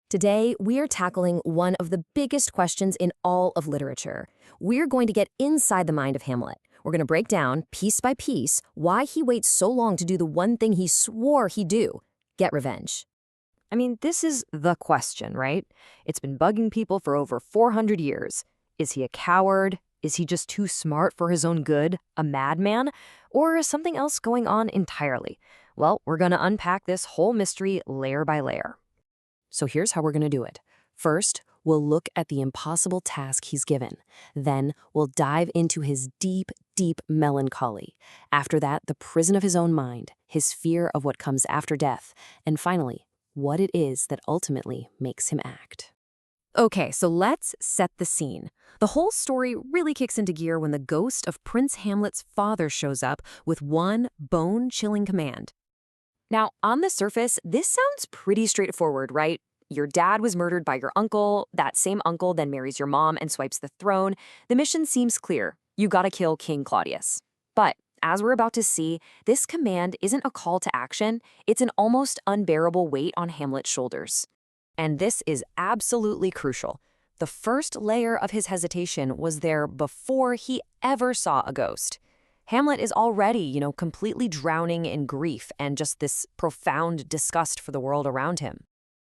Today, we are tackling one of the biggest questions in all of literature. We're going to get inside the mind of Hamlet. We're going to break down, piece by piece, why he waits so long to do the one thing he swore he'd do, get revenge. I mean, this is the question, right? It's been bugging people for over 400 years. Is he a coward? Is he just too smart for his own good? A madman? Or is something else going on entirely? Well, we're going to unpack this whole mystery layer by layer. So here's how we're going to do it. First, we'll look at the impossible task he's given. Then, we'll dive into his deep, deep melancholy. After that, the prison of his own mind, his fear of what comes after death, and finally, what it is that ultimately makes him act. Okay, so let's set the scene. The whole story really kicks into gear when the ghost of Prince Hamlet's father shows up with one bone-chilling command. Now, on the surface, this sounds pretty straightforward, right? Your dad was murdered by your uncle, that same uncle then marries your mom and swipes the throne. The mission seems clear. You gotta kill King Claudius. But, as we're about to see, this command isn't a call to action, it's an almost unbearable weight on Hamlet's shoulders. And this is absolutely crucial. The first layer of his hesitation was there before he ever saw a ghost. Hamlet is already, completely drowning in grief and just this profound disgust for the world around him.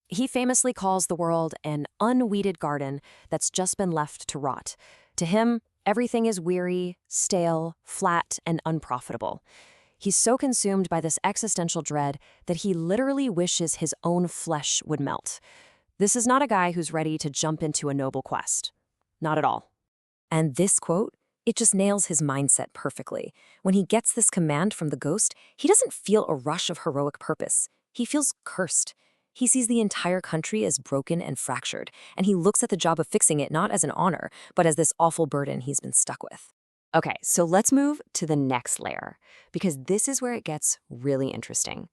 He famously calls the world an unweeded garden that's just been left to rot. To him, everything is weary, stale, flat, and unprofitable. He's so consumed by this existential dread that he literally wishes his own flesh would melt. This is not a guy who's ready to jump into a noble quest. Not at all. And this quote, it just nails his mindset perfectly. When he gets this command from the ghost, he doesn't feel a rush of heroic purpose. He feels cursed. He sees the entire country as broken and fractured, and he looks at the job of fixing it not as an honor, but as this awful burden he's been stuck with. Okay, so let's move to the next layer, because this is where it gets really interesting.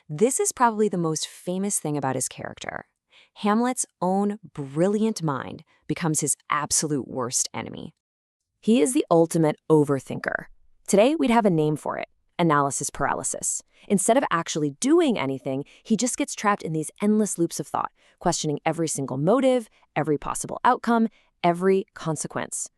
This is probably the most famous thing about his character. Hamlet's own brilliant mind becomes his absolute worst enemy. He is the ultimate overthinker. Today, we'd have a name for it, analysis paralysis. Instead of actually doing anything, he just gets trapped in these endless loops of thought, questioning every single motive, every possible outcome, every consequence.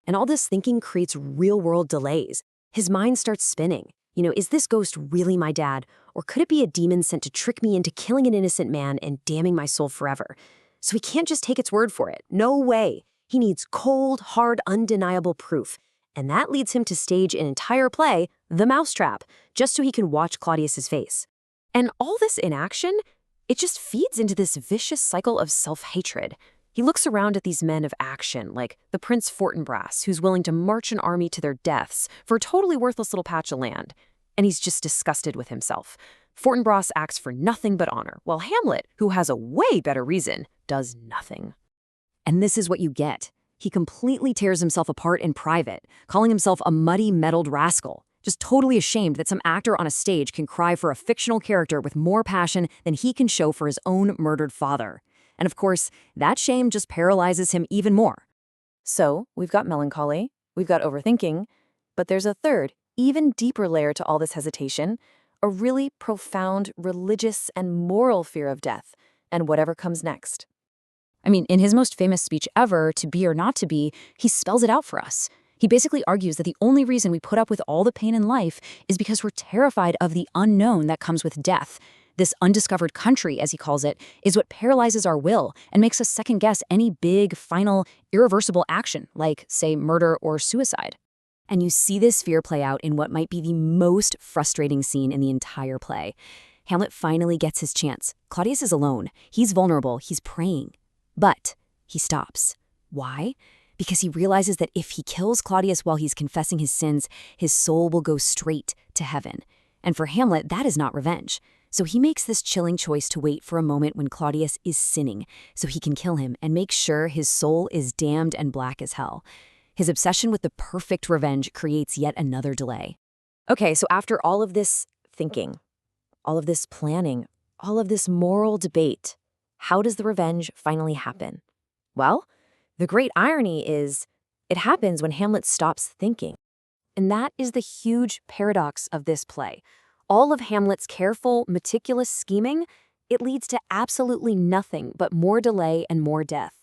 And all this thinking creates real-world delays. His mind starts spinning. Is this ghost really my dad? Or could it be a demon sent to trick me into killing an innocent man and damning my soul forever? So he can't just take its word for it. No way. He needs cold, hard, undeniable proof. And that leads him to stage an entire play, The Mousetrap, just so he can watch Claudius's face. And all this inaction, it just feeds into this vicious cycle of self-hatred. He looks around at these men of action, like the Prince Fortinbras, who's willing to march an army to their deaths for a totally worthless little patch of land. And he's just disgusted with himself. Fortinbras acts for nothing but honor, while Hamlet, who has a way better reason, does nothing. And this is what you get. He completely tears himself apart in private, calling himself a muddy, meddled rascal, just totally ashamed that some actor on a stage can cry for a fictional character with more passion than he can show for his own murdered father. And of course, that shame just paralyzes him even more. So, we've got melancholy, we've got overthinking, but there's a third, even deeper layer to all this hesitation, a really profound religious and moral fear of death and whatever comes next. I mean, in his most famous speech ever, To Be or Not to Be, he spells it out for us. He basically argues that the only reason we put up with all the pain in life is because we're terrified of the unknown that comes with death. This undiscovered country, as he calls it, is what paralyzes our will and makes us second-guess any big, final, irreversible action, like, say, murder or suicide. And you see this fear play out in what might be the most frustrating scene in the entire play. Hamlet finally gets his chance. Claudius is alone. He's vulnerable. He's praying. But he stops. Why? Because he realizes that if he kills Claudius while he's confessing his sins, his soul will go straight to heaven. And for Hamlet, that is not revenge. So he makes this chilling choice to wait for a moment when Claudius is sinning, so he can kill him and make sure his soul is damned and black as hell. His obsession with the perfect revenge creates yet another delay. Okay, so after all of this thinking, all of this planning, all of this moral debate, how does the revenge finally happen? Well, the great irony is, it happens when Hamlet stops thinking. And that is the huge paradox of this play. All of Hamlet's careful, meticulous scheming, It leads to absolutely nothing but more delay and more death.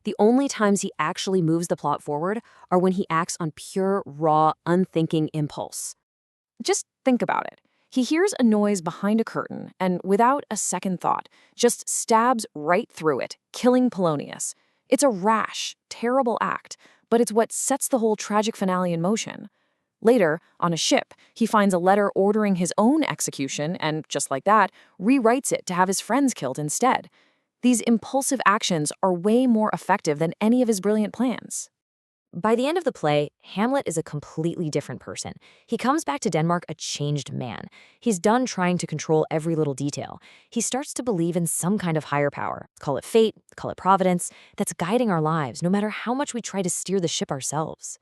The only times he actually moves the plot forward are when he acts on pure, raw, unthinking impulse. Just think about it. He hears a noise behind a curtain and, without a second thought, just stabs right through it, killing Polonius. It's a rash, terrible act, but it's what sets the whole tragic finale in motion. Later, on a ship, he finds a letter ordering his own execution and, just like that, rewrites it to have his friends killed instead. These impulsive actions are way more effective than any of his brilliant plans. By the end of the play, Hamlet is a completely different person. He comes back to Denmark a changed man. He's done trying to control every little detail. He starts to believe in some kind of higher power, call it fate, call it providence, that's guiding our lives, no matter how much we try to steer the ship ourselves.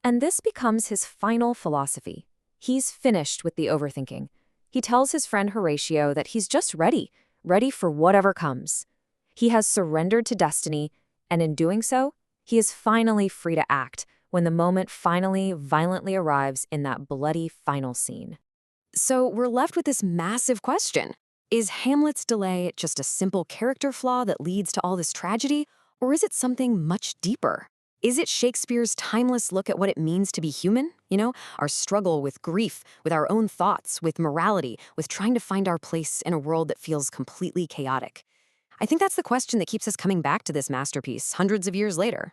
And this becomes his final philosophy. He's finished with the overthinking. He tells his friend Horatio that he's just ready for whatever comes. He has surrendered to destiny, and in doing so, he is finally free to act when the moment finally violently arrives in that bloody final scene. So we're left with this massive question. Is Hamlet's delay just a simple character flaw that leads to all this tragedy, or is it something much deeper? Is it Shakespeare's timeless look at what it means to be human? Our struggle with grief, with our own thoughts, with morality, with trying to find our place in a world that feels completely chaotic. I think that's the question that keeps us coming back to this masterpiece hundreds of years later.